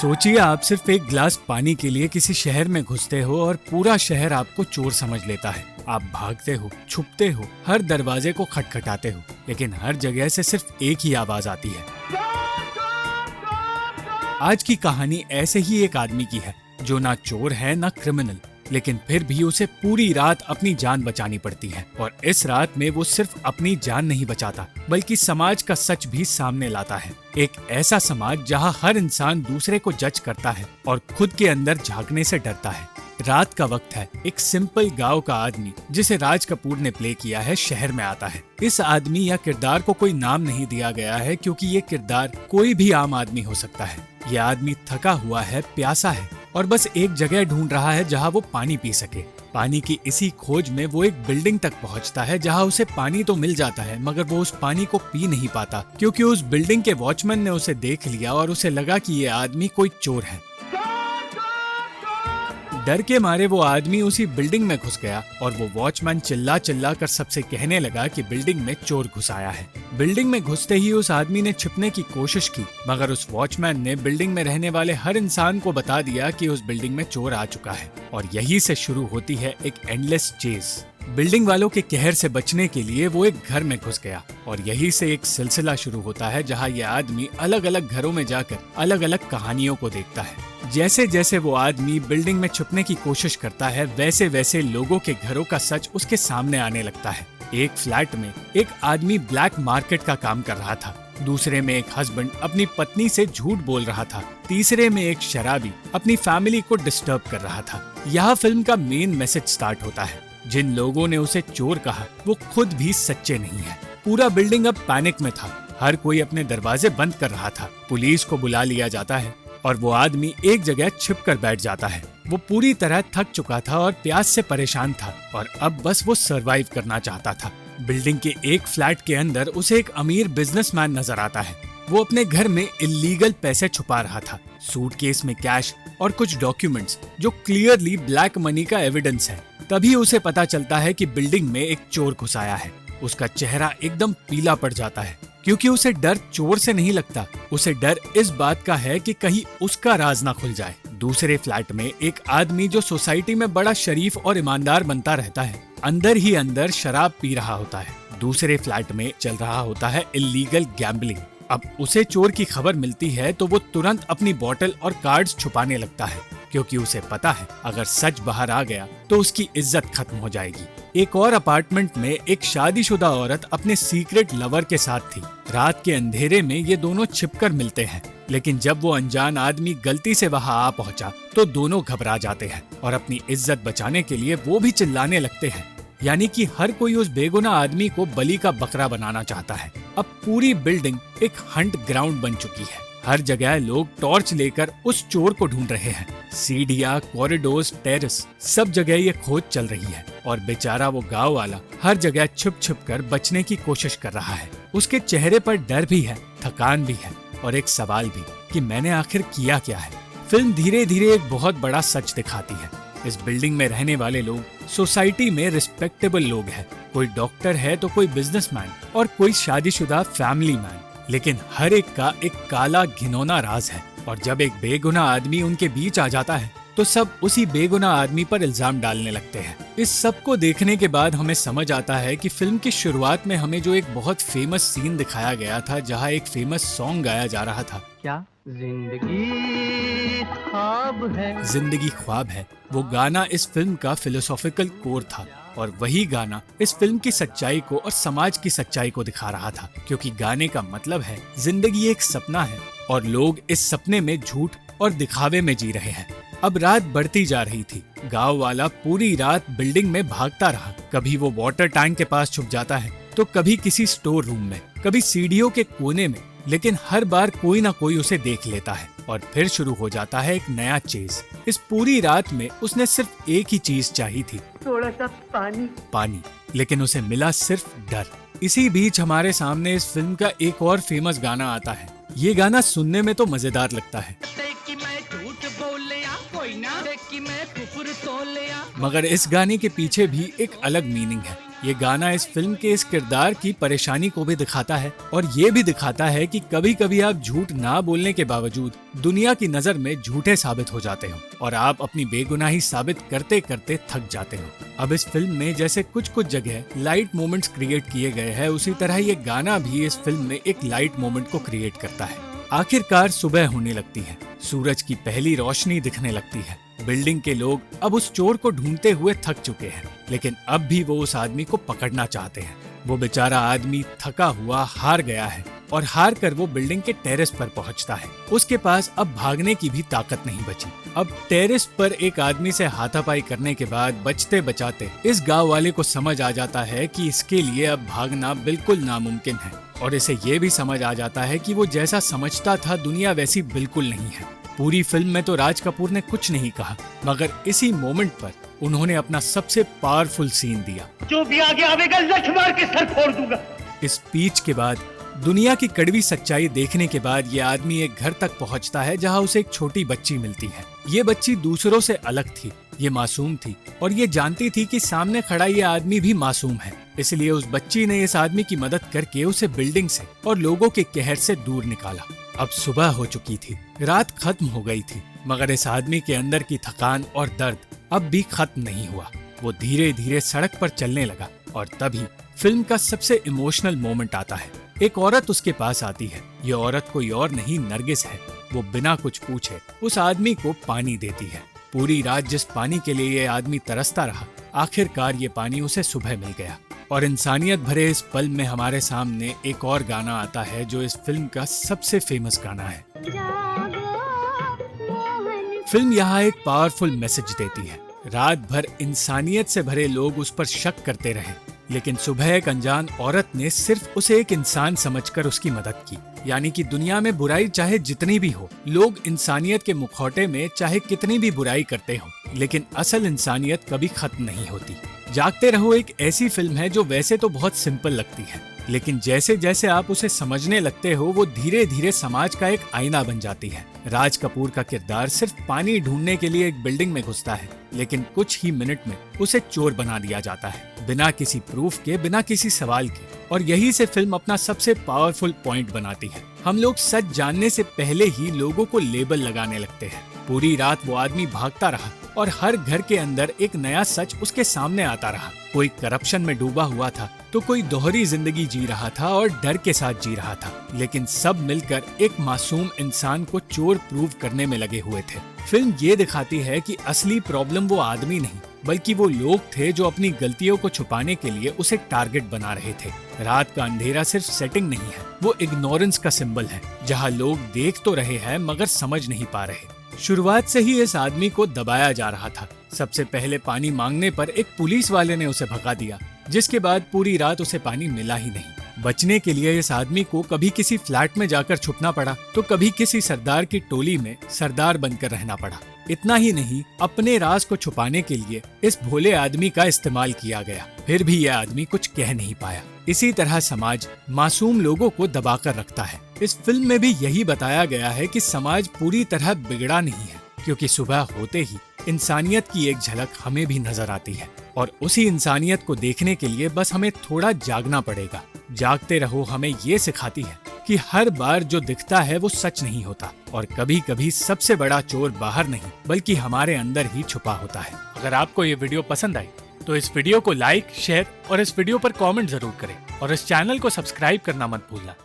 सोचिए आप सिर्फ एक गिलास पानी के लिए किसी शहर में घुसते हो और पूरा शहर आपको चोर समझ लेता है। आप भागते हो, छुपते हो, हर दरवाजे को खटखटाते हो, लेकिन हर जगह से सिर्फ एक ही आवाज आती है। आज की कहानी ऐसे ही एक आदमी की है जो ना चोर है ना क्रिमिनल, लेकिन फिर भी उसे पूरी रात अपनी जान बचानी पड़ती है। और इस रात में वो सिर्फ अपनी जान नहीं बचाता बल्कि समाज का सच भी सामने लाता है। एक ऐसा समाज जहां हर इंसान दूसरे को जज करता है और खुद के अंदर झांकने से डरता है। रात का वक्त है। एक सिंपल गांव का आदमी जिसे राज कपूर ने प्ले किया है शहर में आता है। इस आदमी या किरदार को कोई नाम नहीं दिया गया है क्योंकि ये किरदार कोई भी आम आदमी हो सकता है। ये आदमी थका हुआ है, प्यासा है और बस एक जगह ढूंढ रहा है जहां वो पानी पी सके। पानी की इसी खोज में वो एक बिल्डिंग तक पहुंचता है जहां उसे पानी तो मिल जाता है, मगर वो उस पानी को पी नहीं पाता क्योंकि उस बिल्डिंग के वॉचमैन ने उसे देख लिया और उसे लगा कि ये आदमी कोई चोर है। डर के मारे वो आदमी उसी बिल्डिंग में घुस गया और वो वॉचमैन चिल्ला चिल्ला कर सबसे कहने लगा कि बिल्डिंग में चोर घुस आया है। बिल्डिंग में घुसते ही उस आदमी ने छिपने की कोशिश की, मगर उस वॉचमैन ने बिल्डिंग में रहने वाले हर इंसान को बता दिया कि उस बिल्डिंग में चोर आ चुका है। और यही से शुरू होती है एक एंडलेस चेज। बिल्डिंग वालों के कहर से बचने के लिए वो एक घर में घुस गया और यही से एक सिलसिला शुरू होता है जहां ये आदमी अलग अलग घरों में जाकर अलग अलग कहानियों को देखता है। जैसे जैसे वो आदमी बिल्डिंग में छुपने की कोशिश करता है, वैसे वैसे लोगों के घरों का सच उसके सामने आने लगता है। एक फ्लैट में एक आदमी ब्लैक मार्केट का काम कर रहा था, दूसरे में एक हस्बैंड अपनी पत्नी से झूठ बोल रहा था, तीसरे में एक शराबी अपनी फैमिली को डिस्टर्ब कर रहा था। यहाँ फिल्म का मेन मैसेज स्टार्ट होता है। जिन लोगों ने उसे चोर कहा वो खुद भी सच्चे नहीं है। पूरा बिल्डिंग अब पैनिक में था, हर कोई अपने दरवाजे बंद कर रहा था। पुलिस को बुला लिया जाता है और वो आदमी एक जगह छिप कर बैठ जाता है। वो पूरी तरह थक चुका था और प्यास से परेशान था और अब बस वो सरवाइव करना चाहता था। बिल्डिंग के एक फ्लैट के अंदर उसे एक अमीर बिजनेसमैन नजर आता है। वो अपने घर में इल्लीगल पैसे छुपा रहा था, सूटकेस में कैश और कुछ डॉक्यूमेंट्स जो क्लियरली ब्लैक मनी का एविडेंस है। तभी उसे पता चलता है कि बिल्डिंग में एक चोर घुस आया है। उसका चेहरा एकदम पीला पड़ जाता है क्योंकि उसे डर चोर से नहीं लगता, उसे डर इस बात का है कि कहीं उसका राज ना खुल जाए। दूसरे फ्लैट में एक आदमी जो सोसाइटी में बड़ा शरीफ और ईमानदार बनता रहता है, अंदर ही अंदर शराब पी रहा होता है। दूसरे फ्लैट में चल रहा होता है इल्लीगल गैम्बलिंग। अब उसे चोर की खबर मिलती है तो वो तुरंत अपनी बोतल और कार्ड्स छुपाने लगता है क्योंकि उसे पता है अगर सच बाहर आ गया तो उसकी इज्जत खत्म हो जाएगी। एक और अपार्टमेंट में एक शादीशुदा औरत अपने सीक्रेट लवर के साथ थी। रात के अंधेरे में ये दोनों छिपकर मिलते हैं, लेकिन जब वो अनजान आदमी गलती से वहां आ पहुंचा तो दोनों घबरा जाते हैं और अपनी इज्जत बचाने के लिए वो भी चिल्लाने लगते हैं। यानी कि हर कोई उस बेगुनाह आदमी को बलि का बकरा बनाना चाहता है। अब पूरी बिल्डिंग एक हंट ग्राउंड बन चुकी है। हर जगह लोग टॉर्च लेकर उस चोर को ढूंढ रहे हैं। सीढ़ियां, कॉरिडोर्स, टेरेस, सब जगह ये खोज चल रही है और बेचारा वो गांव वाला हर जगह छुप छुप कर बचने की कोशिश कर रहा है। उसके चेहरे पर डर भी है, थकान भी है और एक सवाल भी कि मैंने आखिर किया क्या है। फिल्म धीरे धीरे एक बहुत बड़ा सच दिखाती है। इस बिल्डिंग में रहने वाले लोग सोसाइटी में रिस्पेक्टेबल लोग हैं। कोई डॉक्टर है तो कोई बिजनेसमैन और कोई शादीशुदा फैमिली मैन, लेकिन हर एक का एक काला घिनौना राज है। और जब एक बेगुनाह आदमी उनके बीच आ जाता है तो सब उसी बेगुनाह आदमी पर इल्जाम डालने लगते हैं। इस सब को देखने के बाद हमें समझ आता है कि फिल्म की शुरुआत में हमें जो एक बहुत फेमस सीन दिखाया गया था जहां एक फेमस सॉन्ग गाया जा रहा था, क्या जिंदगी ख्वाब है, जिंदगी ख्वाब है, वो गाना इस फिल्म का फिलोसॉफिकल कोर था और वही गाना इस फिल्म की सच्चाई को और समाज की सच्चाई को दिखा रहा था। क्योंकि गाने का मतलब है जिंदगी एक सपना है और लोग इस सपने में झूठ और दिखावे में जी रहे हैं। अब रात बढ़ती जा रही थी। गांव वाला पूरी रात बिल्डिंग में भागता रहा। कभी वो वाटर टैंक के पास छुप जाता है तो कभी किसी स्टोर रूम में, कभी सीढ़ियों के कोने में, लेकिन हर बार कोई ना कोई उसे देख लेता है और फिर शुरू हो जाता है एक नया चेज। इस पूरी रात में उसने सिर्फ एक ही चीज चाहिए थी, थोड़ा सा पानी, लेकिन उसे मिला सिर्फ डर। इसी बीच हमारे सामने इस फिल्म का एक और फेमस गाना आता है। ये गाना सुनने में तो मजेदार लगता है, मगर इस गाने के पीछे भी एक अलग मीनिंग है। ये गाना इस फिल्म के इस किरदार की परेशानी को भी दिखाता है और ये भी दिखाता है कि कभी कभी आप झूठ ना बोलने के बावजूद दुनिया की नजर में झूठे साबित हो जाते हो और आप अपनी बेगुनाही साबित करते करते थक जाते हो। अब इस फिल्म में जैसे कुछ जगह लाइट मोमेंट्स क्रिएट किए गए हैं, उसी तरह ये गाना भी इस फिल्म में एक लाइट मोमेंट को क्रिएट करता है। आखिरकार सुबह होने लगती है, सूरज की पहली रोशनी दिखने लगती है। बिल्डिंग के लोग अब उस चोर को ढूंढते हुए थक चुके हैं, लेकिन अब भी वो उस आदमी को पकड़ना चाहते हैं। वो बेचारा आदमी थका हुआ हार गया है और हार कर वो बिल्डिंग के टेरेस पर पहुंचता है। उसके पास अब भागने की भी ताकत नहीं बची। अब टेरेस पर एक आदमी से हाथापाई करने के बाद बचते बचाते इस गांव वाले को समझ आ जाता है कि इसके लिए अब भागना बिल्कुल नामुमकिन है और इसे ये भी समझ आ जाता है कि वो जैसा समझता था दुनिया वैसी बिल्कुल नहीं है। पूरी फिल्म में तो राज कपूर ने कुछ नहीं कहा, मगर इसी मोमेंट पर उन्होंने अपना सबसे पावरफुल सीन दिया। जो भी आगे आवेगा लठ मार के सर फोड़ दूंगा। इस स्पीच के बाद दुनिया की कड़वी सच्चाई देखने के बाद ये आदमी एक घर तक पहुंचता है जहां उसे एक छोटी बच्ची मिलती है। ये बच्ची दूसरों से अलग थी, ये मासूम थी और ये जानती थी कि सामने खड़ा ये आदमी भी मासूम है। इसलिए उस बच्ची ने इस आदमी की मदद करके उसे बिल्डिंग से और लोगों के कहर से दूर निकाला। अब सुबह हो चुकी थी, रात खत्म हो गई थी, मगर इस आदमी के अंदर की थकान और दर्द अब भी खत्म नहीं हुआ। वो धीरे धीरे सड़क पर चलने लगा और तभी फिल्म का सबसे इमोशनल मोमेंट आता है। एक औरत उसके पास आती है। ये औरत कोई और नहीं, नरगिस है। वो बिना कुछ पूछे उस आदमी को पानी देती है। पूरी रात जिस पानी के लिए ये आदमी तरसता रहा, आखिरकार ये पानी उसे सुबह मिल गया। और इंसानियत भरे इस पल में हमारे सामने एक और गाना आता है जो इस फिल्म का सबसे फेमस गाना है। फिल्म यहाँ एक पावरफुल मैसेज देती है। रात भर इंसानियत से भरे लोग उस पर शक करते रहे, लेकिन सुबह एक अनजान औरत ने सिर्फ उसे एक इंसान समझकर उसकी मदद की। यानी कि दुनिया में बुराई चाहे जितनी भी हो, लोग इंसानियत के मुखौटे में चाहे कितनी भी बुराई करते हो, लेकिन असल इंसानियत कभी खत्म नहीं होती। जागते रहो एक ऐसी फिल्म है जो वैसे तो बहुत सिंपल लगती है, लेकिन जैसे जैसे आप उसे समझने लगते हो वो धीरे धीरे समाज का एक आईना बन जाती है। राज कपूर का किरदार सिर्फ पानी ढूंढने के लिए एक बिल्डिंग में घुसता है, लेकिन कुछ ही मिनट में उसे चोर बना दिया जाता है, बिना किसी प्रूफ के, बिना किसी सवाल के। और यही से फिल्म अपना सबसे पावरफुल पॉइंट बनाती है। हम लोग सच जानने से पहले ही लोगों को लेबल लगाने लगते हैं। पूरी रात वो आदमी भागता रहा और हर घर के अंदर एक नया सच उसके सामने आता रहा। कोई करप्शन में डूबा हुआ था तो कोई दोहरी जिंदगी जी रहा था और डर के साथ जी रहा था, लेकिन सब मिलकर एक मासूम इंसान को चोर प्रूव करने में लगे हुए थे। फिल्म ये दिखाती है कि असली प्रॉब्लम वो आदमी नहीं, बल्कि वो लोग थे जो अपनी गलतियों को छुपाने के लिए उसे टारगेट बना रहे थे। रात का अंधेरा सिर्फ सेटिंग नहीं है, वो इग्नोरेंस का सिंबल है, जहाँ लोग देख तो रहे हैं मगर समझ नहीं पा रहे। शुरुआत से ही इस आदमी को दबाया जा रहा था। सबसे पहले पानी मांगने पर एक पुलिस वाले ने उसे भगा दिया, जिसके बाद पूरी रात उसे पानी मिला ही नहीं। बचने के लिए इस आदमी को कभी किसी फ्लैट में जाकर छुपना पड़ा तो कभी किसी सरदार की टोली में सरदार बनकर रहना पड़ा। इतना ही नहीं, अपने राज को छुपाने के लिए इस भोले आदमी का इस्तेमाल किया गया, फिर भी यह आदमी कुछ कह नहीं पाया। इसी तरह समाज मासूम लोगों को दबाकर रखता है। इस फिल्म में भी यही बताया गया है कि समाज पूरी तरह बिगड़ा नहीं है, क्योंकि सुबह होते ही इंसानियत की एक झलक हमें भी नजर आती है और उसी इंसानियत को देखने के लिए बस हमें थोड़ा जागना पड़ेगा। जागते रहो हमें ये सिखाती है कि हर बार जो दिखता है वो सच नहीं होता और कभी कभी सबसे बड़ा चोर बाहर नहीं बल्कि हमारे अंदर ही छुपा होता है। अगर आपको ये वीडियो पसंद आई तो इस वीडियो को लाइक, शेयर और इस वीडियो पर कमेंट जरूर करें और इस चैनल को सब्सक्राइब करना मत भूलना।